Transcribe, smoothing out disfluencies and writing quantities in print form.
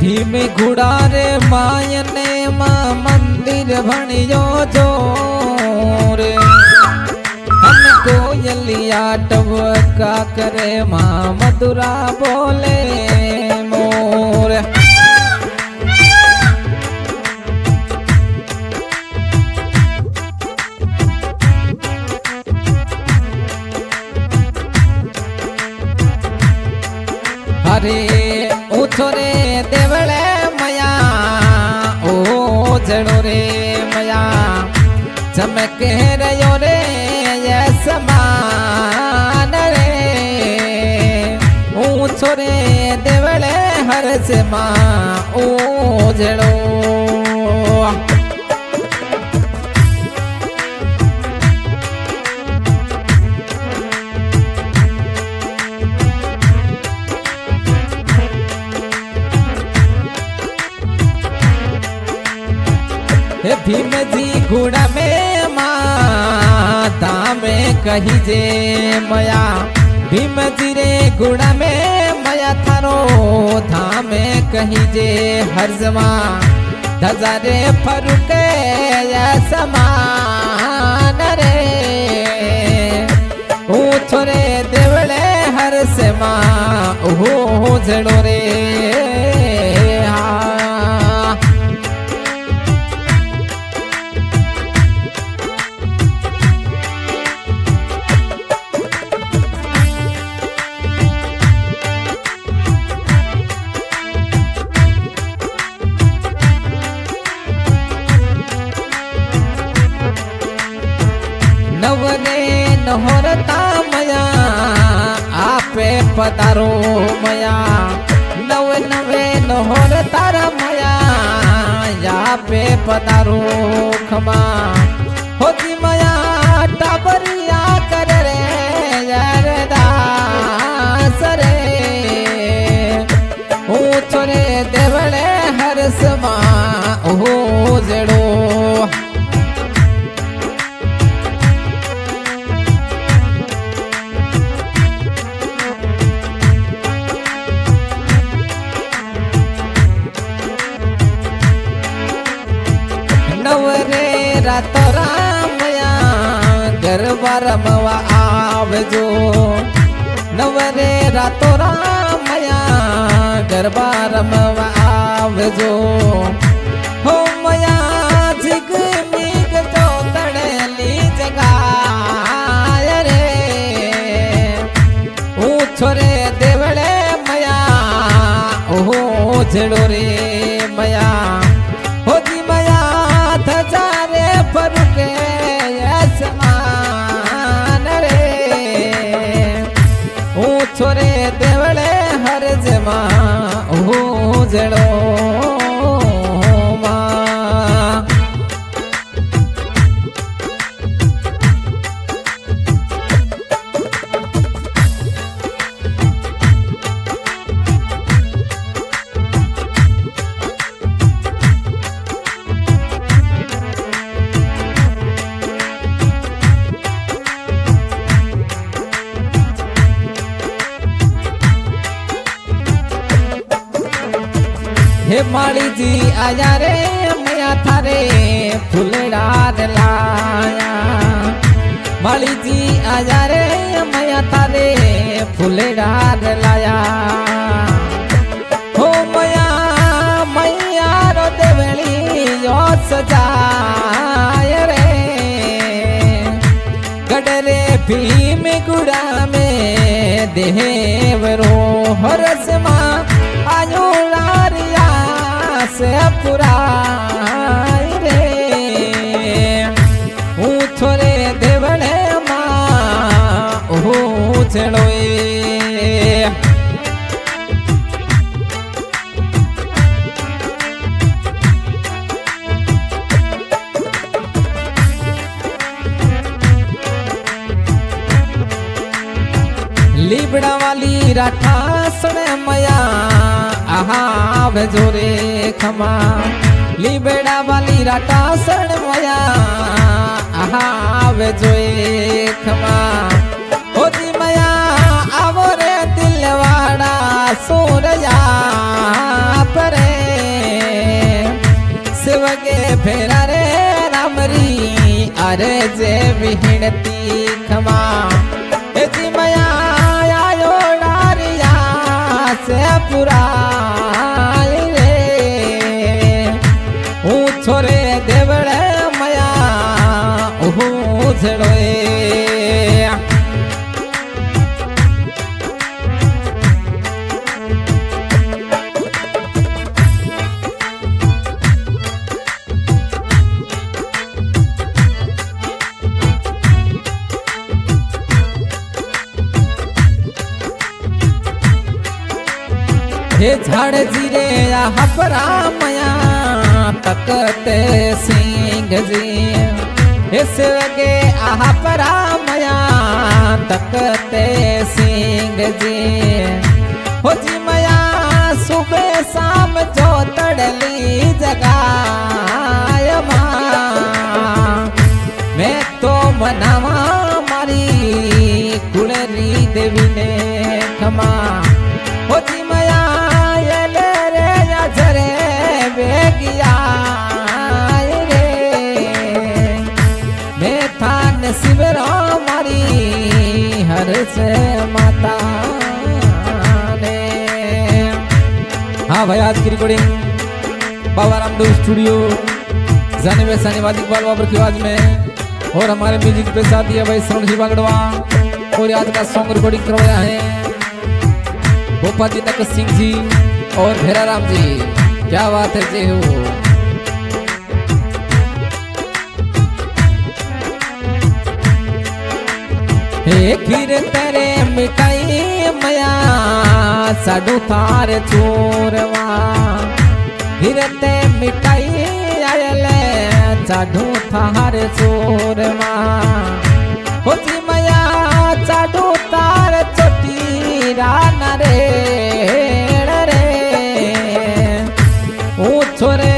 धीमे घुड़ा रे मायने मां मंदिर भणियो जो रे हमको यलिया टबका करे मां मधुरा बोले मोर अरे उठो रे देवले मया ओ जड़ो रे मया चमके रयो रे ये समान रे उठो रे देवले हर से मां ओ जड़ो भीम जी घोड़ा में माता में कही जे मया भीम जी रे घोड़ा में मया थारो धाम में कही जे हर जमा धजारे फरुके या समान रे छोरे देवले हर से माँ ओहो जड़ो रे नवने नहोरता मया आपे पधारो मया नव नवे नहोरता मया आपे पधारो खमा होती मया टाबरिया कर रे यार दास रे छोरे देवले हर समा ओ जड़ो नवरे रातो रामया गरबा रमवा आवजो नवरे रातो रामया गरबा रमवा आवजो हो मया झिग मिग जो तड़ली जगाय रे छोरे देवले मया ओहो जड़ो रे मया होती मया धजारे फरुके समान रे छोरे देवले हर जमा ओ जड़ो हे माली जी आया रे मैया थारे फुलड़ा लाया माली जी आया रे मैया थारे फुलड़ा लाया हो मैया मैया रो देवली यो सजाय रे गडरे भीम गुड़ा में देवरो हरस माँ आयो लारिया से पुरा रे छोरे देवले माँ ओहो चलो લીબડા વાલી રાઠા સણે મયા આહાવ જોરે ખમા લીબડા વાલી રાઠા સણ મયા આહાવ जोए खमा होती मया आवो रे दिलवाड़ा सूरया परे शिवगे फेरा रे रामरी अरे जे विहिणती खमा जी मया आयो डारिया से पुरा छोरे देवड़े मया झड़ोए हे झाड़ जीरे हपरा मया तकते सिंह जी इस लगे आह परा मया तकते सिंह जी हो जी मया सुबह शाम जो तड़ली जगाय मैं तो मनावा मारी कुलरी देवी ने खमा हो जी मया ये ले रे या झरे बेगिया शिवरा मारी हर से माता ने। हाँ भाई आज की रिकॉर्डिंग बाबा रामदेव स्टूडियो जाने में सानी वादी इकबाल बाबर की आवाज में और हमारे म्यूजिक पे साथ दिया भाई श्रवण जी बागड़वा और आज का सॉन्ग रिकॉर्डिंग करवाया है भोपाजी तक सिंह जी और भेरा राम जी। क्या बात है जी हो खीर तेरे मिठाई मया साडू थार चोरवा खीरते मिठाई आयले साडू थार चोरवा होती मया साडू तार छोटी राना रे रे ओ छोरे